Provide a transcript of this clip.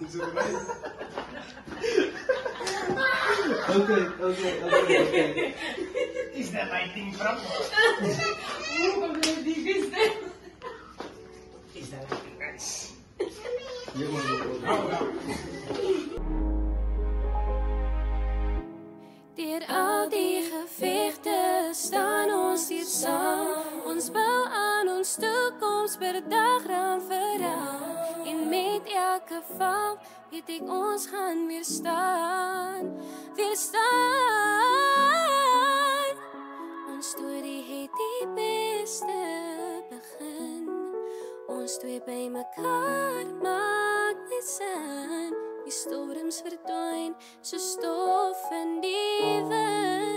Okay. Is the lighting from? Is the lighting nice? Deur al die gevegte staan ons hier saam. Ons bou aan ons toekoms per dag raam vir raam. En met elke val weet ek ons gaan weer staan. Ons storie het die beste begin. Ons twee by mekaar maak net sin. Die storms verdwyn so stof in die wind.